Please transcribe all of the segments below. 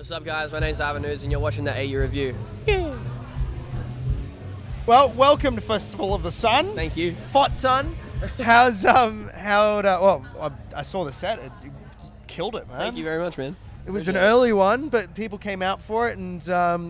What's up, guys? My name's Ooze, and you're watching the AU Review. Yeah. Well, welcome to Festival of the Sun. Thank you. Fot Sun. I saw the set. You killed it, man. Thank you very much, man. It was an early one, but people came out for it, and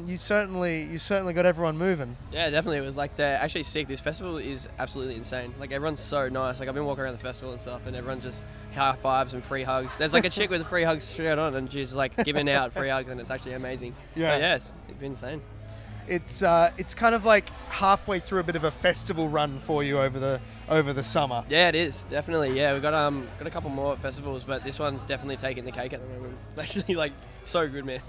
you certainly got everyone moving. Yeah, definitely. It was like they're actually sick. This festival is absolutely insane. Like everyone's so nice. Like I've been walking around the festival and stuff, and everyone just high fives and free hugs. There's like a chick with a free hugs shirt on, and she's like giving out free hugs, and it's actually amazing. Yeah, but yeah, it's been insane. It's kind of like halfway through a bit of a festival run for you over the summer. Yeah, it is definitely. Yeah, we've got a couple more festivals, but this one's definitely taking the cake at the moment. It's actually like so good, man.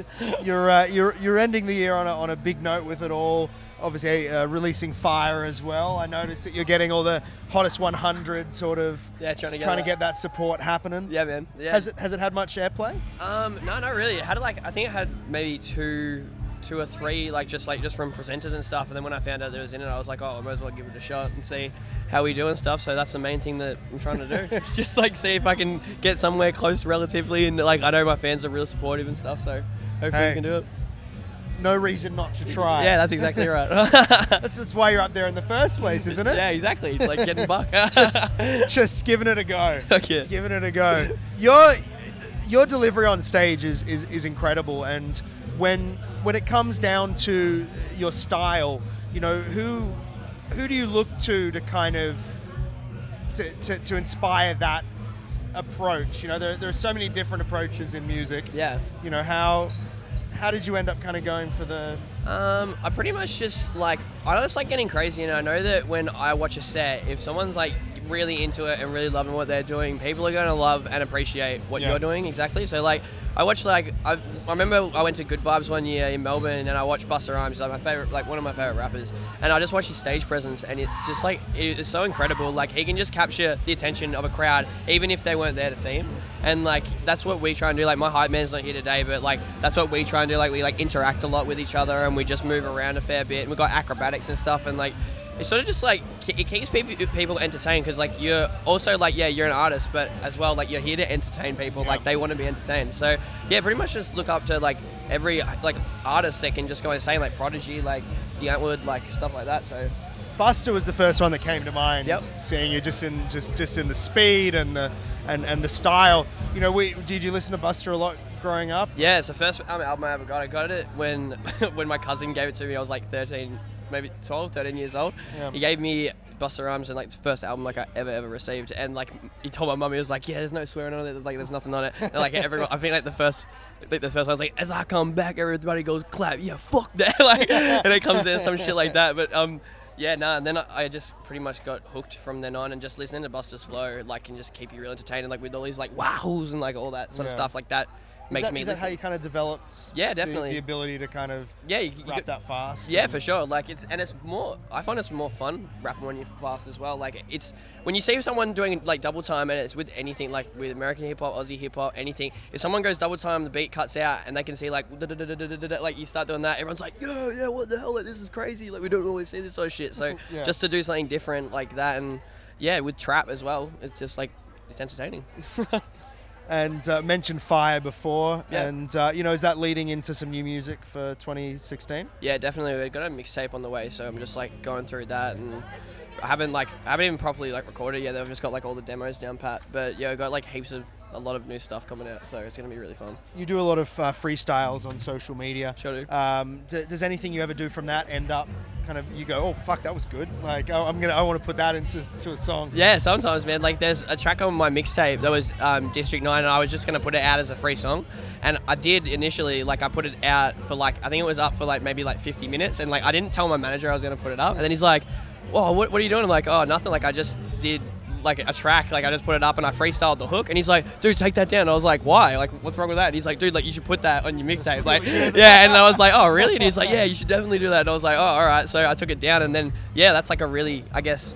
You're ending the year on a big note with it all. Obviously, releasing Fire as well. I noticed that you're getting all the hottest 100 sort of. Yeah, trying to get that support happening. Yeah, man. Yeah. Has it had much airplay? No, not really. It had I think it had maybe two or three, just from presenters and stuff. And then when I found out that it was in it, I was like, oh, I might as well give it a shot and see how we do and stuff. So that's the main thing that I'm trying to do. It's just see if I can get somewhere close relatively. And I know my fans are real supportive and stuff. So hopefully we can do it. No reason not to try. Yeah, that's exactly right. That's why you're up there in the first place, isn't it? Yeah, exactly. Like getting buck. just giving it a go. Okay. Just giving it a go. Your delivery on stage is incredible, and when it comes down to your style, who do you look to kind of to inspire that approach? There are so many different approaches in music. Yeah. How did you end up kind of going for the? I pretty much just I just like getting crazy, and I know that when I watch a set, if someone's really into it and really loving what they're doing, people are going to love and appreciate what you're doing. Exactly. So I watched I remember I went to Good Vibes one year in Melbourne, and I watched Busta Rhymes, my favorite, one of my favorite rappers, and I just watched his stage presence, and it's just it's so incredible. He can just capture the attention of a crowd even if they weren't there to see him, and that's what we try and do. My hype man's not here today, but that's what we try and do. We interact a lot with each other, and we just move around a fair bit, and we've got acrobatics and stuff, and it's sort of just it keeps people entertained, because you're also you're an artist, but as well you're here to entertain people. They want to be entertained. So yeah, pretty much just look up to every artist that can just go insane, Prodigy, the Antwoord, stuff like that. So Busta was the first one that came to mind. Yep. Seeing you just in the speed and the style. Did you listen to Busta a lot growing up? Yeah, it's the first album I ever got. I got it when when my cousin gave it to me. I was 13. Maybe 12, 13 years old. Yeah. He gave me Busta Rhymes and the first album I ever received, and he told my mum, he was yeah, there's no swearing on it, there's nothing on it, and everyone, I think the first one was as I come back, everybody goes clap, yeah, fuck that, and it comes in some shit like that, but yeah, and then I just pretty much got hooked from then on, and just listening to Busta's flow can just keep you real entertained, and with all these wows and all that sort of stuff like that. Is that how you kind of developed? Yeah, definitely. The ability to kind of rap that fast. Yeah, for sure. It's more. I find it's more fun rapping when you're fast as well. It's when you see someone doing double time, and it's with anything with American hip hop, Aussie hip hop, anything. If someone goes double time, the beat cuts out, and they can see you start doing that. Everyone's yeah, what the hell? This is crazy. We don't always see this sort of shit. So just to do something different like that, and yeah, with trap as well, it's just it's entertaining. And mentioned Fire before, yeah. And is that leading into some new music for 2016? Yeah, definitely. We've got a mixtape on the way, so I'm just going through that, and I haven't even properly recorded it yet. I've just got all the demos down pat, but yeah, I've got a lot of new stuff coming out, so it's gonna be really fun. You do a lot of freestyles on social media. Sure do. Does anything you ever do from that end up kind of you go, oh fuck, that was good? I want to put that into a song. Yeah, sometimes, man. There's a track on my mixtape that was District 9, and I was just gonna put it out as a free song, and I did initially. I put it out for I think it was up for maybe 50 minutes, and I didn't tell my manager I was gonna put it up, and then he's like, whoa, what are you doing? I'm like, oh, nothing. I just did a track, I just put it up and I freestyled the hook, and he's like, dude, take that down. I was like, why? What's wrong with that? And he's like, dude, you should put that on your mixtape. Yeah, and I was like, oh, really? And he's like, yeah, you should definitely do that. And I was like, oh, all right. So I took it down, and then yeah, that's a really, I guess,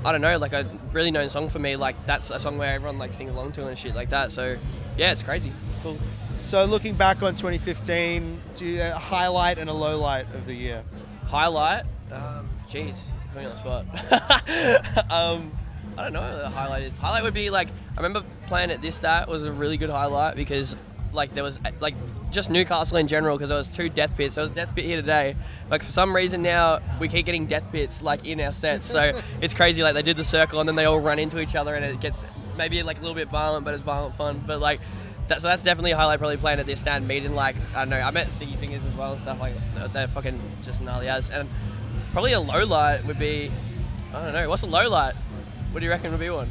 I don't know, a really known song for me. That's a song where everyone sings along to and shit like that. So yeah, it's crazy. It's cool. So looking back on 2015, do you a highlight and a low light of the year? Highlight? Jeez, put me on the spot. I don't know what the highlight is. Highlight would be I remember playing at This That was a really good highlight, because like there was like just Newcastle in general, because there was 2 death pits. There was a death pit here today. Like for some reason now we keep getting death pits like in our sets, so it's crazy. Like they did the circle and then they all run into each other, and it gets maybe like a little bit violent, but it's violent fun. But like so that's definitely a highlight, probably playing at this stand meeting. Like I don't know, I met Sticky Fingers as well and stuff. Like they're fucking just gnarly as. And probably a low light would be, I don't know, what's a low light? What do you reckon would be one?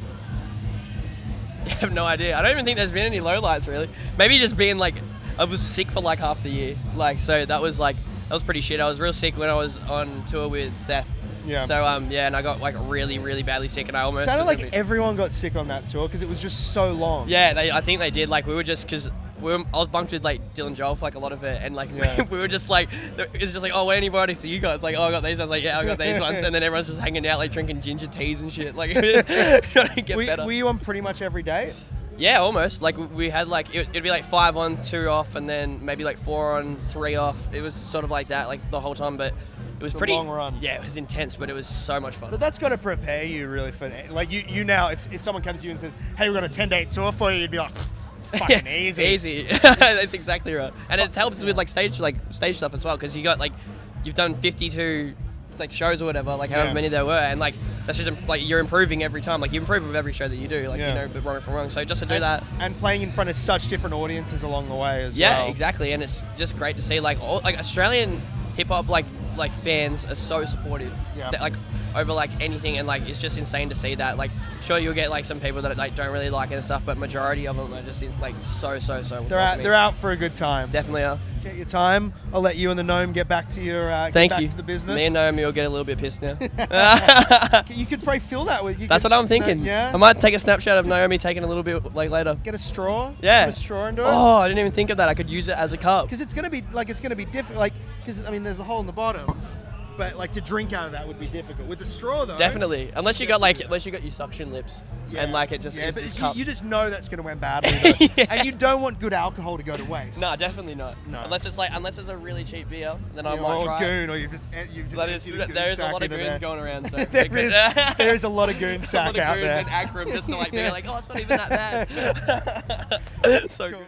I have no idea. I don't even think there's been any lowlights really. Maybe just being like, I was sick for like half the year. Like, so that was pretty shit. I was real sick when I was on tour with Seth. Yeah. So yeah, and I got like really, really badly sick, and I almost sounded like everyone got sick on that tour because it was just so long. Yeah, I think they did. Like we were just because I was bunked with like Dylan Joel for like a lot of it, and like we were just like, it's just like, oh, what antibiotics do you got? Like, oh, I got these. I was like, yeah, I got these ones, and then everyone's just hanging out like drinking ginger teas and shit. Like, trying to get better. Were you on pretty much every day? Yeah, almost. Like we had like it'd be like 5 on, 2 off, and then maybe like 4 on, 3 off. It was sort of like that, like the whole time, but it was pretty long run. Yeah, it was intense, but it was so much fun. But that's got to prepare you really for like you now. If someone comes to you and says, "Hey, we've got a 10-day tour for you," you'd be like, "It's fucking easy." Easy. That's exactly right. And it helps with like stage stuff as well, because you got like you've done 52 like shows or whatever, like however many there were, and like that's just like you're improving every time. Like you improve with every show that you do, like you know, but wrong from wrong. So just to do that and playing in front of such different audiences along the way as well. Yeah, exactly. And it's just great to see like all like Australian hip hop like fans are so supportive. Yeah. Like over like anything, and like it's just insane to see that. Like sure you'll get like some people that like don't really like it and stuff, but majority of them are just like so. They're out for a good time. Definitely are. Get your time. I'll let you and the Gnome get back to your to the business. Me and Naomi will get a little bit pissed now. You could probably fill that with. That's what I'm thinking. I might take a snapshot of Naomi taking a little bit like later. Get a straw. Yeah. Put a straw into it. Oh, I didn't even think of that. I could use it as a cup. Because it's gonna be different. Like because I mean, there's the hole in the bottom. But like to drink out of that would be difficult. With the straw though. Definitely. Unless you got your suction lips. Yeah. And like it just is this cup. You just know that's going to end badly. Yeah. And you don't want good alcohol to go to waste. No, definitely not. No. Unless it's a really cheap beer, then I might try. Or goon, or you've just there is a lot of goon going around. So there is a lot of goon sack out there. And Akram just to like be like, oh, it's not even that bad. So cool.